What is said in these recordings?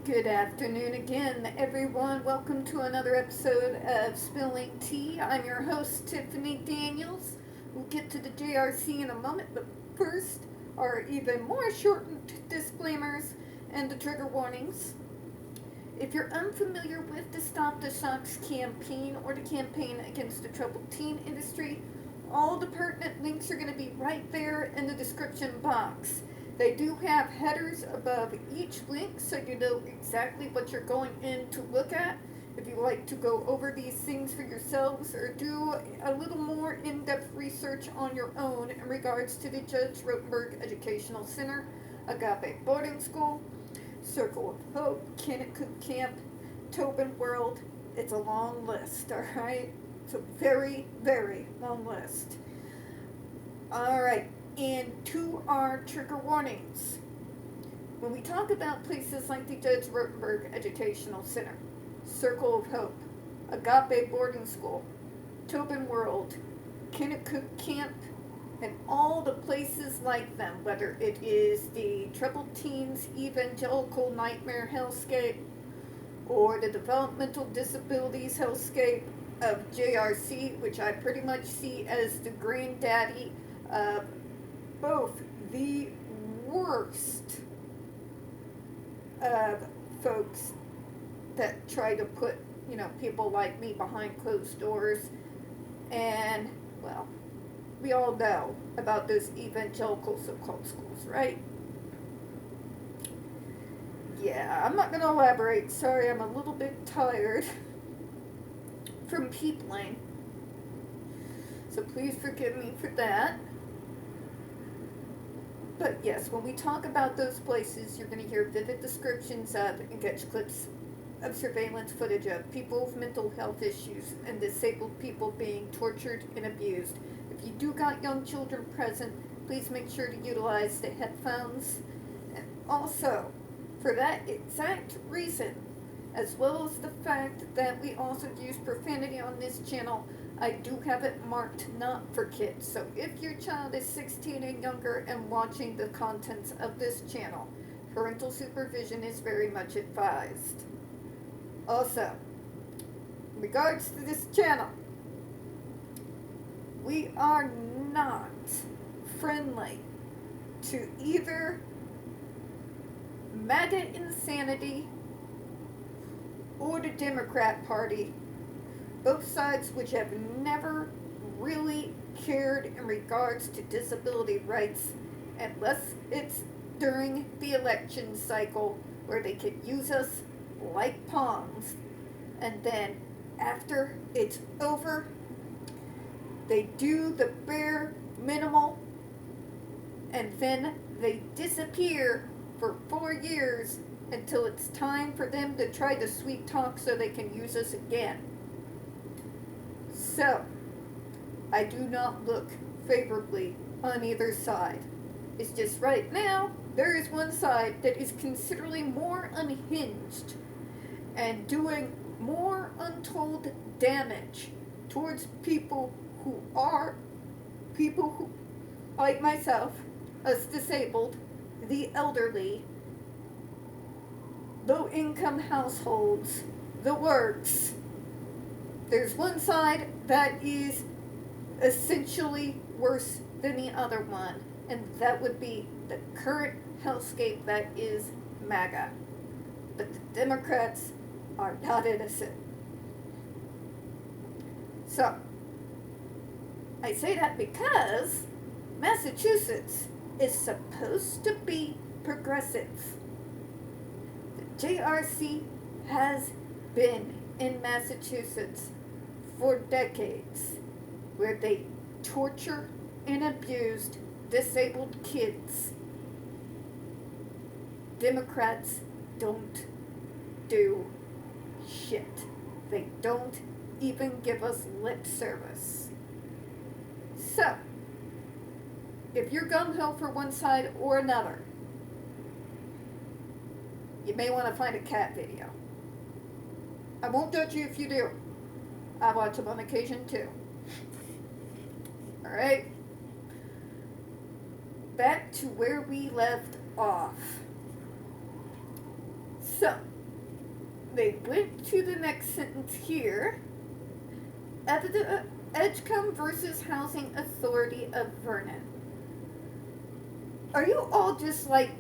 Good afternoon again, everyone. Welcome to another episode of Spilling Tea. I'm your host, Tiffany Daniels. We'll get to the JRC in a moment, but first, our even more shortened disclaimers and the trigger warnings. If you're unfamiliar with the Stop the Shocks campaign or the campaign against the troubled teen industry, all the pertinent links are going to be right there in the description box. They do have headers above each link so you know exactly what you're going in to look at. If you like to go over these things for yourselves or do a little more in-depth research on your own in regards to the Judge Rotenberg Educational Center, Agape Boarding School, Circle of Hope, Kennecook Camp, Tobin World, it's a long list, alright? It's a very, very long list. Alright. And to our trigger warnings. When we talk about places like the Judge Rotenberg Educational Center, Circle of Hope, Agape Boarding School, Tobin World, Kennecook Camp, and all the places like them, whether it is the Troubled Teens Evangelical Nightmare Hellscape or the Developmental Disabilities Hellscape of JRC, which I pretty much see as the granddaddy of both the worst of folks that try to put, people like me behind closed doors. And, well, we all know about those evangelical so-called schools, right? Yeah, I'm not going to elaborate. Sorry, I'm a little bit tired from peopling. So please forgive me for that. But yes, when we talk about those places, you're going to hear vivid descriptions of and catch clips of surveillance footage of people with mental health issues and disabled people being tortured and abused. If you do got young children present, please make sure to utilize the headphones. And also, for that exact reason, as well as the fact that we also use profanity on this channel, I do have it marked not for kids. So if your child is 16 and younger and watching the contents of this channel, parental supervision is very much advised. Also, in regards to this channel, we are not friendly to either MAGA insanity or the Democrat Party, both sides which have never really cared in regards to disability rights unless it's during the election cycle where they can use us like pawns, and then after it's over they do the bare minimal and then they disappear for 4 years until it's time for them to try to sweet talk so they can use us again. So, I do not look favorably on either side. It's just right now, there is one side that is considerably more unhinged and doing more untold damage towards people who, like myself, us disabled, the elderly, low-income households, the works. There's one side that is essentially worse than the other one, and that would be the current hellscape that is MAGA. But the Democrats are not innocent. So, I say that because Massachusetts is supposed to be progressive. The JRC has been in Massachusetts for decades, where they torture and abused disabled kids. Democrats don't do shit. They don't even give us lip service. So, if you're gung-ho for one side or another, you may want to find a cat video. I won't judge you if you do. I watch them on occasion too. Alright? Back to where we left off. So, They went to the next sentence here. Edgecombe versus Housing Authority of Vernon. Are you all just like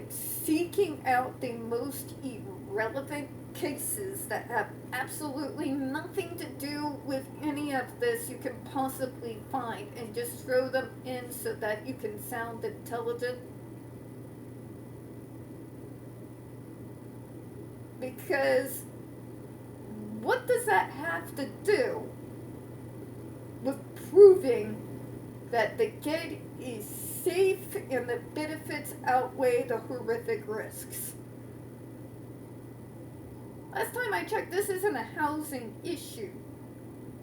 seeking out the most irrelevant cases that have absolutely nothing to do with any of this you can possibly find and just throw them in so that you can sound intelligent? Because what does that have to do with proving that the GED is safe and the benefits outweigh the horrific risks? Last time I checked, this isn't a housing issue.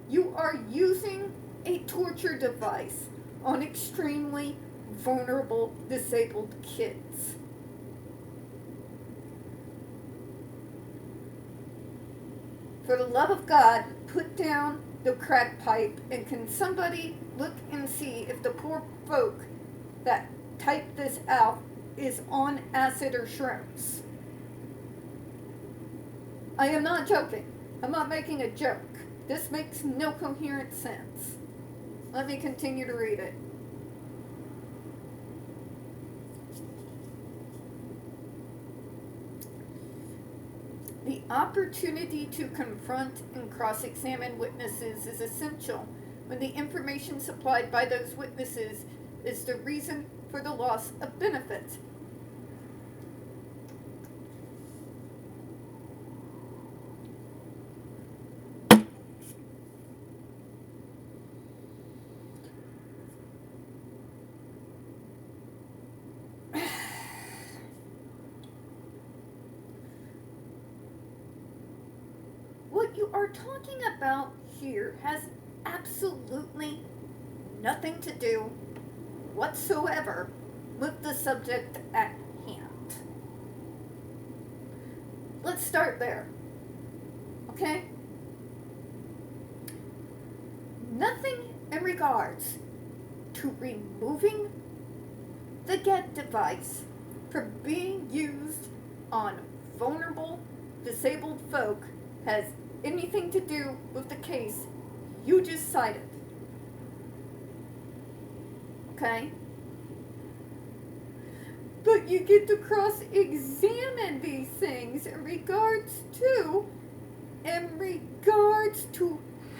You are using a torture device on extremely vulnerable, disabled kids. For the love of God, put down the crack pipe, and can somebody look and see if the poor folk that typed this out is on acid or shrooms? I am not joking. I'm not making a joke. This makes no coherent sense. Let me continue to read it. The opportunity to confront and cross-examine witnesses is essential when the information supplied by those witnesses is the reason for the loss of benefits. What you are talking about here has absolutely nothing to do whatsoever with the subject at hand. Let's start there, okay? Nothing in regards to removing the GED device from being used on vulnerable, disabled folk has anything to do with the case you just cited. Okay? But you get to cross-examine these things in regards to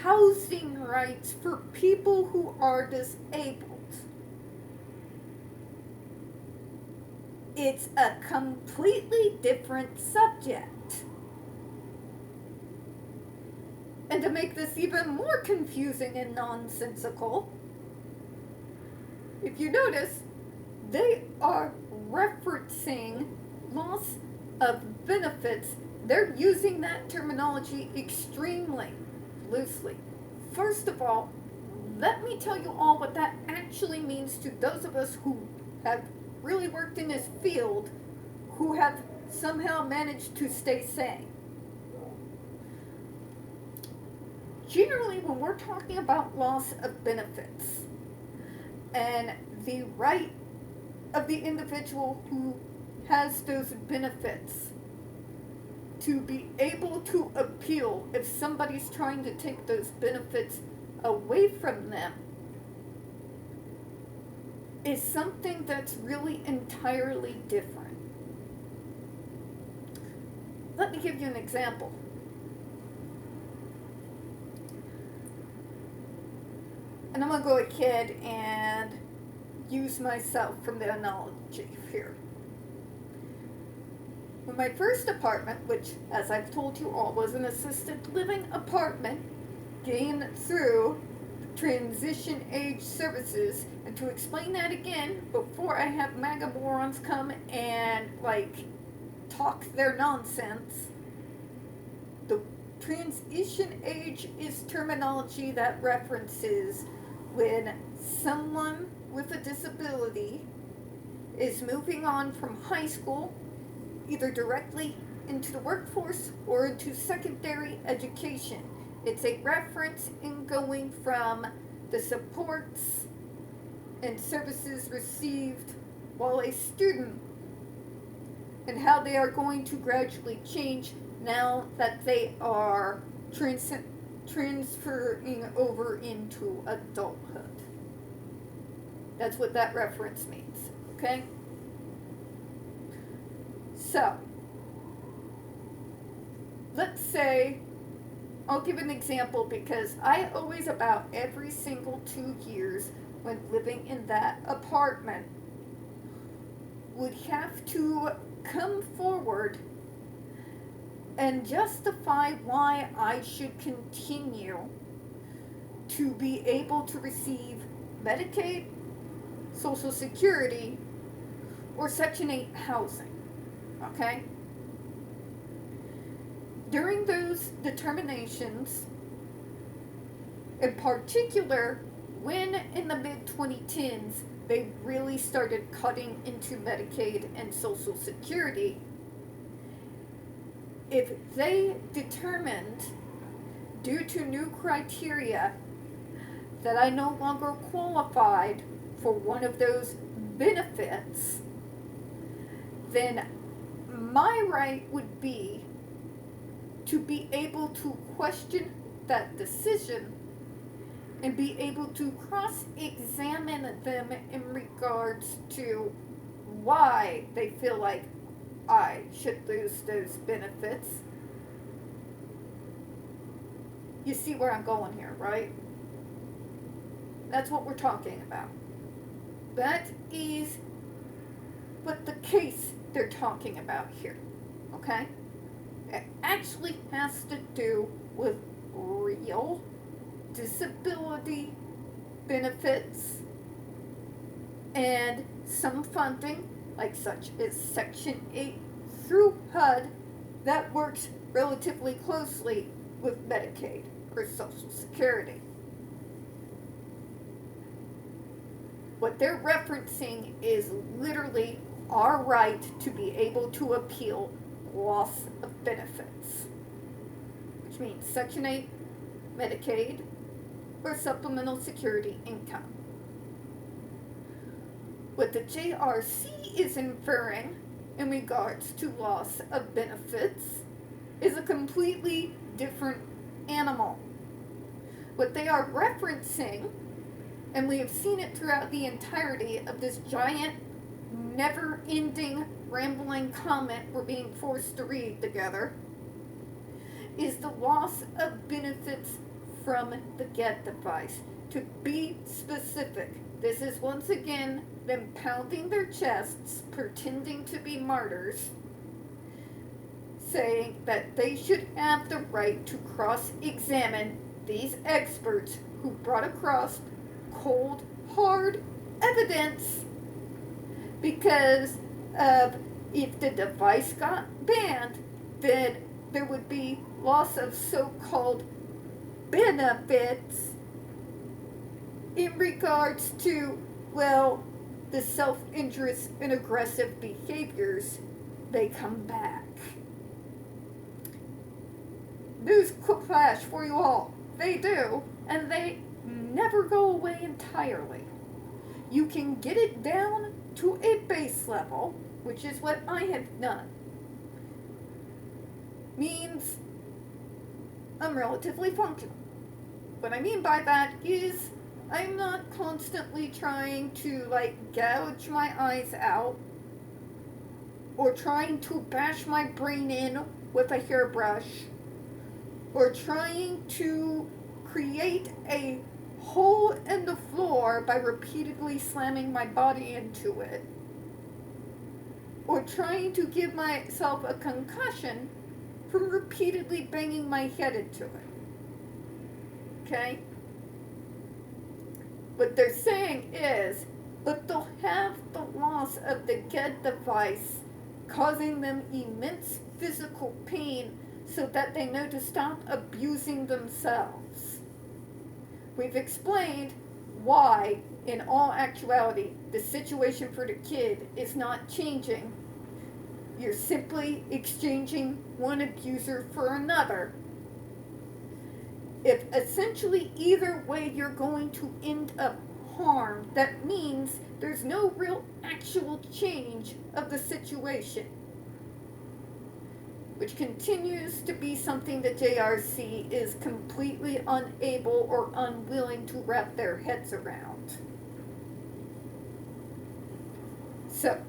housing rights for people who are disabled. It's a completely different subject. And to make this even more confusing and nonsensical, if you notice, they are referencing loss of benefits. They're using that terminology extremely loosely. First of all, let me tell you all what that actually means to those of us who have really worked in this field, who have somehow managed to stay sane. Generally, when we're talking about loss of benefits and the right of the individual who has those benefits to be able to appeal if somebody's trying to take those benefits away from them, is something that's really entirely different. Let me give you an example. And I'm going to go ahead and use myself from the analogy here. When my first apartment, which, as I've told you all, was an assisted living apartment, gained through transition age services, and to explain that again, before I have MAGA morons come and, talk their nonsense, the transition age is terminology that references when someone with a disability is moving on from high school, either directly into the workforce or into secondary education. It's a reference in going from the supports and services received while a student and how they are going to gradually change now that they are transferring over into adulthood. That's what that reference means, okay? So, let's say, I'll give an example because I always, about every single 2 years when living in that apartment, would have to come forward and justify why I should continue to be able to receive Medicaid, Social Security, or Section 8 housing, okay? During those determinations, in particular, when in the mid-2010s they really started cutting into Medicaid and Social Security, if they determined, due to new criteria, that I no longer qualified for one of those benefits, then my right would be to be able to question that decision and be able to cross-examine them in regards to why they feel like I should lose those benefits. You see where I'm going here, right? That's what we're talking about. That is what the case they're talking about here, okay? It actually has to do with real disability benefits and some funding, like such as Section 8 through HUD, that works relatively closely with Medicaid or Social Security. What they're referencing is literally our right to be able to appeal loss of benefits, which means Section 8, Medicaid, or supplemental security income. What the JRC is inferring in regards to loss of benefits is a completely different animal. What they are referencing, and we have seen it throughout the entirety of this giant, never-ending, rambling comment we're being forced to read together, is the loss of benefits from the GED device. To be specific, this is once again them pounding their chests, pretending to be martyrs, saying that they should have the right to cross-examine these experts who brought across cold, hard evidence, because if the device got banned, then there would be loss of so-called benefits in regards to, well, the self-injurious and aggressive behaviors, they come back. News quick flash for you all. They do, and they never go away entirely. You can get it down to a base level, which is what I have done. Means I'm relatively functional. What I mean by that is I'm not constantly trying to gouge my eyes out or trying to bash my brain in with a hairbrush or trying to create a hole in the floor by repeatedly slamming my body into it, or trying to give myself a concussion from repeatedly banging my head into it. Okay? What they're saying is, but they'll have the loss of the GED device causing them immense physical pain so that they know to stop abusing themselves. We've explained why, in all actuality, the situation for the kid is not changing. You're simply exchanging one abuser for another. If essentially either way you're going to end up harmed, that means there's no real actual change of the situation. which continues to be something the JRC is completely unable or unwilling to wrap their heads around. So,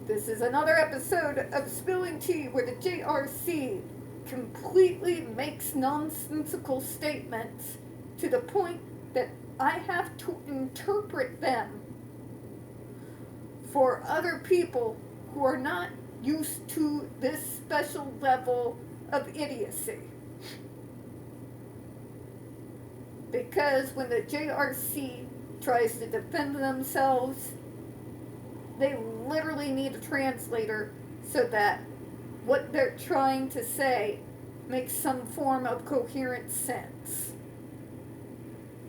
this is another episode of Spilling Tea where the JRC completely makes nonsensical statements to the point that I have to interpret them for other people who are not used to this special level of idiocy. Because when the JRC tries to defend themselves, they literally need a translator so that what they're trying to say makes some form of coherent sense.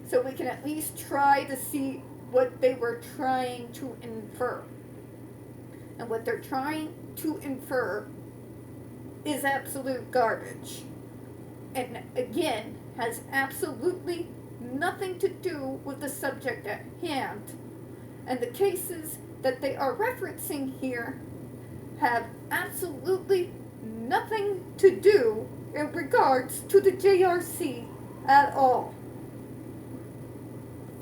So we can at least try to see what they were trying to infer. And what they're trying to infer is absolute garbage. And again, has absolutely nothing to do with the subject at hand. And the cases that they are referencing here have absolutely nothing to do in regards to the JRC at all.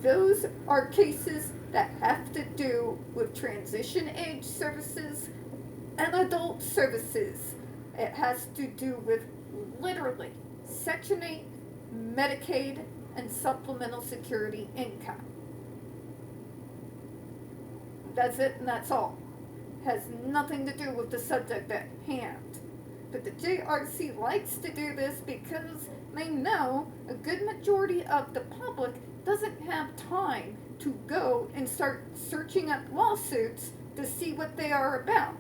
Those are cases that have to do with transition age services and adult services. It has to do with literally Section 8, Medicaid, and supplemental security income. That's it and that's all. Has nothing to do with the subject at hand. But the JRC likes to do this because they know a good majority of the public doesn't have time to go and start searching up lawsuits to see what they are about.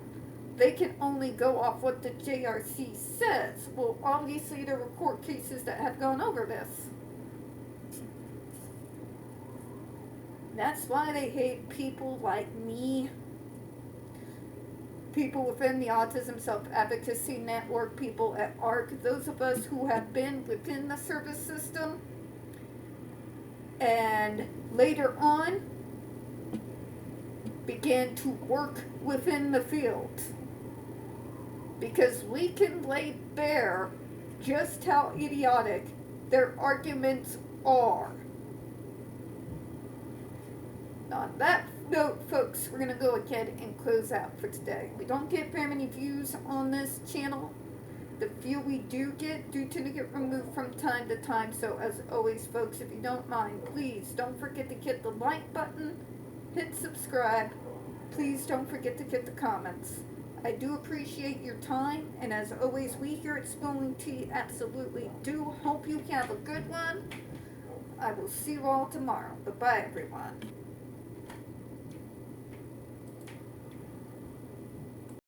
They can only go off what the JRC says. Well, obviously there were court cases that have gone over this. That's why they hate people like me, people within the Autism Self-Advocacy Network, people at ARC, those of us who have been within the service system, and later on began to work within the field. Because we can lay bare just how idiotic their arguments are. On that note, folks, we're going to go ahead and close out for today. We don't get very many views on this channel. The few we do tend to get removed from time to time. So as always, folks, if you don't mind, please don't forget to hit the like button, hit subscribe. Please don't forget to hit the comments. I do appreciate your time, and as always, we here at Spilling Tea absolutely do hope you have a good one. I will see you all tomorrow. Bye-bye, everyone.